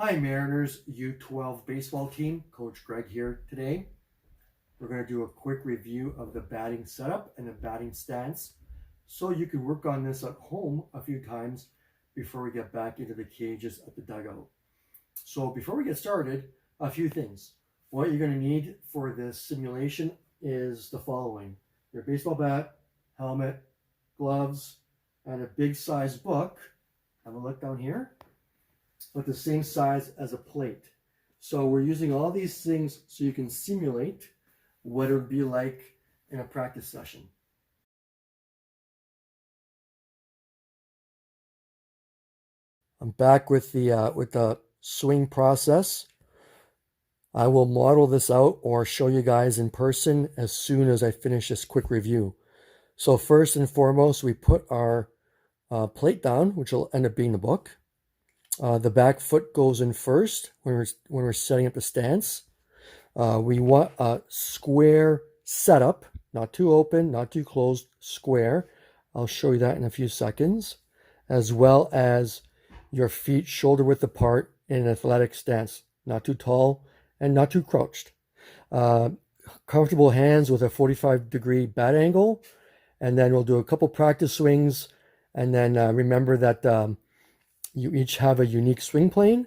Hi Mariners U12 baseball team, Coach Greg here today. We're going to do a quick review of the batting setup and the batting stance so you can work on this at home a few times before we get back into the cages at the dugout. So before we get started, a few things. What you're going to need for this simulation is the following: your baseball bat, helmet, gloves, and a big size book. Have a look down here, but the same size as a plate. So we're using all these things so you can simulate what it would be like in a practice session. I'm back with the swing process. I will model this out or show you guys in person as soon as I finish this quick review. So first and foremost, we put our plate down, which will end up being the book. The back foot goes in first when we're setting up the stance. We want a square setup, not too open, not too closed, square. I'll show you that in a few seconds, as well as your feet shoulder width apart in an athletic stance, not too tall and not too crouched. Comfortable hands with a 45-degree bat angle, and then we'll do a couple practice swings, and then remember that you each have a unique swing plane,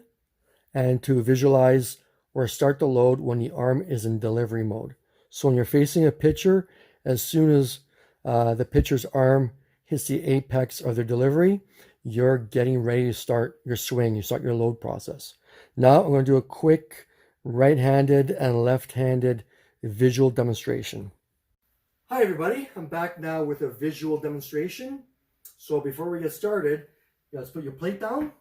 and to visualize or start the load when the arm is in delivery mode. So when you're facing a pitcher, as soon as the pitcher's arm hits the apex of their delivery, you're getting ready to start your swing. You start your load process. Now I'm going to do a quick right-handed and left-handed visual demonstration. Hi everybody, I'm back now with a visual demonstration. So before we get started, let's put your plate down.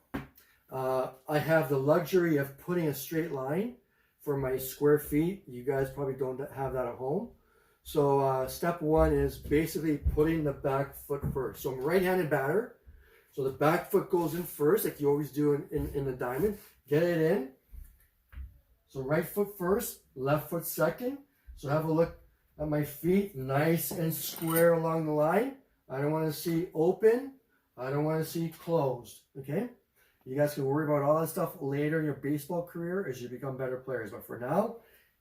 I have the luxury of putting a straight line for my square feet. You guys probably don't have that at home. So step one is basically putting the back foot first. So I'm a right-handed batter. So the back foot goes in first, like you always do in the diamond. Get it in. So right foot first, left foot second. So have a look at my feet, nice and square along the line. I don't want to see open. I don't want to see closed, okay? You guys can worry about all that stuff later in your baseball career as you become better players. But for now,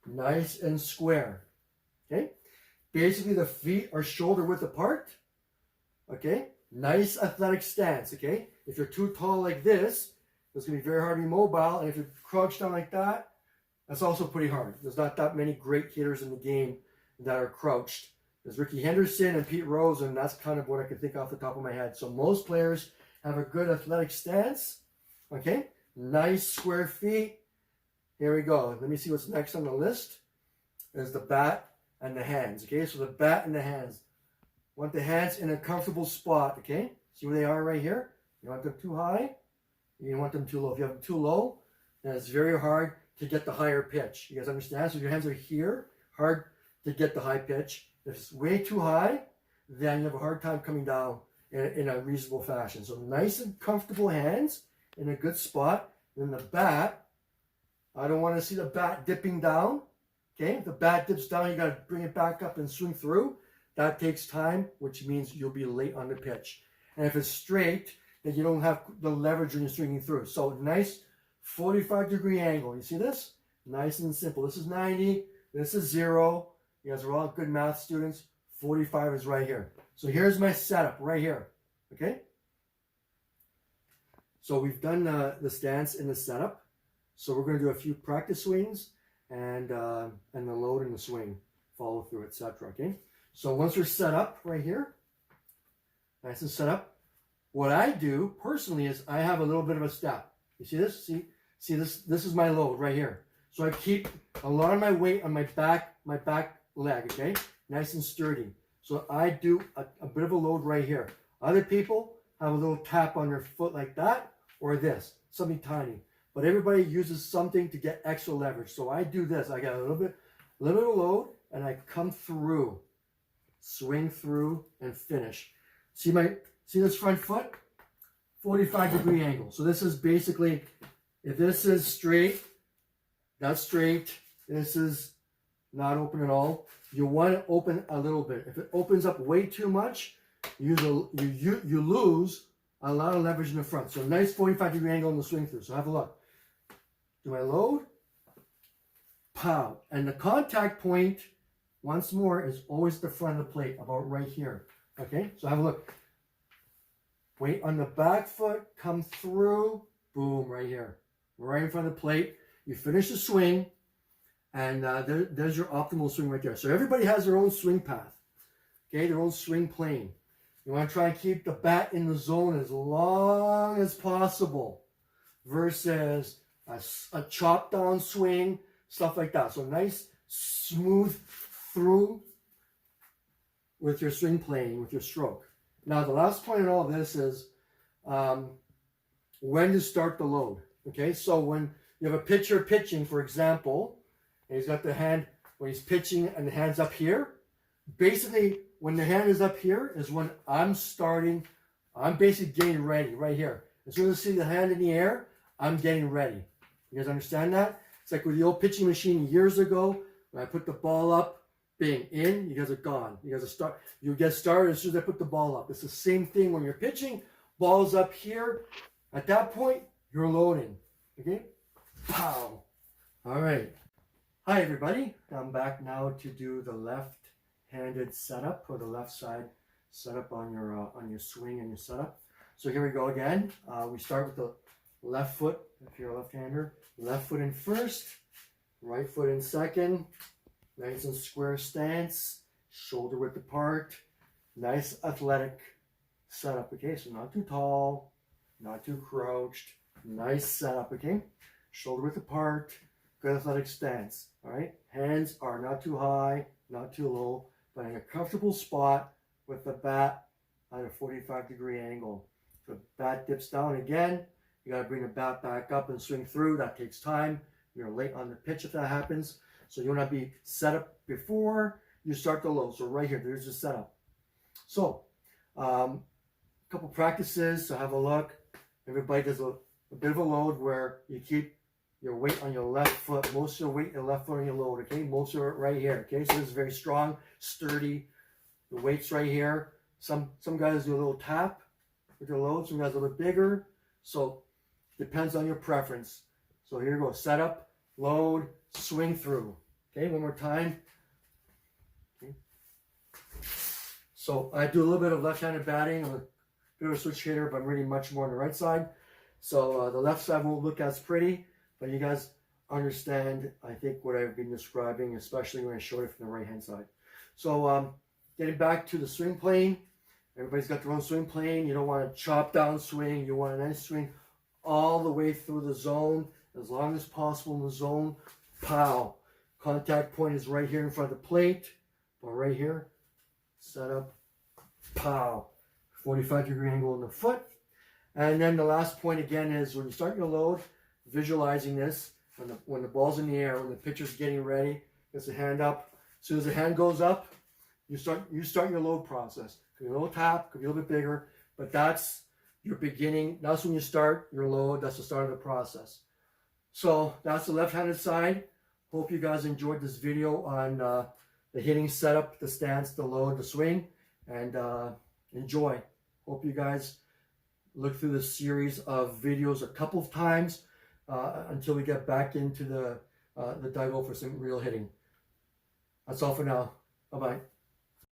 nice and square, okay? Basically, the feet are shoulder width apart, okay? Nice athletic stance, okay? If you're too tall like this, it's going to be very hard to be mobile. And if you're crouched down like that, that's also pretty hard. There's not that many great hitters in the game that are crouched. There's Ricky Henderson and Pete Rose, and that's kind of what I can think off the top of my head. So most players have a good athletic stance, okay? Nice square feet. Here we go. Let me see what's next on the list. Is the bat and the hands, okay? So the bat and the hands. Want the hands in a comfortable spot, okay? See where they are right here? You want them too high? You want them too low. If you have them too low, then it's very hard to get the higher pitch. You guys understand? So if your hands are here, hard to get the high pitch. If it's way too high, then you have a hard time coming down in a reasonable fashion. So nice and comfortable hands in a good spot. Then the bat, I don't want to see the bat dipping down. Okay, if the bat dips down, you got to bring it back up and swing through. That takes time, which means you'll be late on the pitch. And if it's straight, then you don't have the leverage when you're swinging through. So nice 45-degree angle. You see this? Nice and simple. This is 90. This is 0. You guys are all good math students. 45 is right here. So here's my setup right here. Okay? So we've done the stance in the setup. So we're going to do a few practice swings and the load and the swing, follow through, etc. Okay? So once we're set up right here, nice and set up, what I do personally is I have a little bit of a step. You see this? See this? This is my load right here. So I keep a lot of my weight on my back leg, okay? Nice and sturdy. So I do a bit of a load right here. Other people have a little tap on their foot like that or this, something tiny. But everybody uses something to get extra leverage. So I do this. I got a little bit of load and I come through, swing through and finish. See this front foot? 45-degree angle. So this is basically, if this is straight, that's straight. This is not open at all. You want to open a little bit. If it opens up way too much, you lose a lot of leverage in the front. So nice 45-degree angle in the swing through. So have a look. do my load, pow. And the contact point, once more, is always the front of the plate, about right here. Okay, so have a look. Weight on the back foot, come through, boom, right here. Right in front of the plate. You finish the swing, and there's your optimal swing right there. So everybody has their own swing path, okay, their own swing plane. You want to try and keep the bat in the zone as long as possible versus a chop down swing, stuff like that. So nice, smooth through with your swing plane, with your stroke. Now, the last point in all this is when to start the load. Okay, so when you have a pitcher pitching, for example, and he's got the hand, when he's pitching and the hand's up here, basically when the hand is up here is when I'm starting, I'm basically getting ready right here. As soon as I see the hand in the air, I'm getting ready. You guys understand that? It's like with the old pitching machine years ago, when I put the ball up, bing, in, you guys are gone. You guys are start. You get started as soon as I put the ball up. It's the same thing when you're pitching. Ball's up here. At that point, you're loading. Okay? Pow. All right. Hi, everybody. I'm back now to do the left-handed setup, or the left side setup on your swing and your setup. So here we go again. We start with the left foot. If you're a left-hander, left foot in first, right foot in second. Nice and square stance, shoulder width apart, nice athletic setup, okay? So not too tall, not too crouched, nice setup, okay? Shoulder width apart, good athletic stance, all right? Hands are not too high, not too low, but in a comfortable spot with the bat at a 45-degree angle. So bat dips down again, you gotta bring the bat back up and swing through. That takes time. You're late on the pitch if that happens. So you want to be set up before you start the load. So right here, there's the setup. So a couple practices. So have a look. Everybody does a bit of a load where you keep your weight on your left foot. Most of your weight on your left foot on your load. Okay, most of it right here. Okay, so this is very strong, sturdy. The weight's right here. Some guys do a little tap with their load. Some guys a little bit bigger. So depends on your preference. So here you go. Setup, load, swing through. Okay, one more time. Okay. So I do a little bit of left-handed batting. I'm a bit of a switch hitter, but I'm really much more on the right side. So the left side won't look as pretty, but you guys understand, I think, what I've been describing, especially when I showed it from the right-hand side. So getting back to the swing plane. Everybody's got their own swing plane. You don't want a chop down swing. You want a nice swing all the way through the zone, as long as possible in the zone. Pow. Contact point is right here in front of the plate, or right here. Set up, pow. 45-degree angle in the foot. And then the last point again is when you start your load, visualizing this, when the ball's in the air, when the pitcher's getting ready, gets the hand up. As soon as the hand goes up, you start your load process. Could be a little tap, could be a little bit bigger, but that's your beginning. That's when you start your load. That's the start of the process. So that's the left-handed side. Hope you guys enjoyed this video on the hitting setup, the stance, the load, the swing, and enjoy. Hope you guys look through this series of videos a couple of times until we get back into the Daigo for some real hitting. That's all for now. Bye-bye.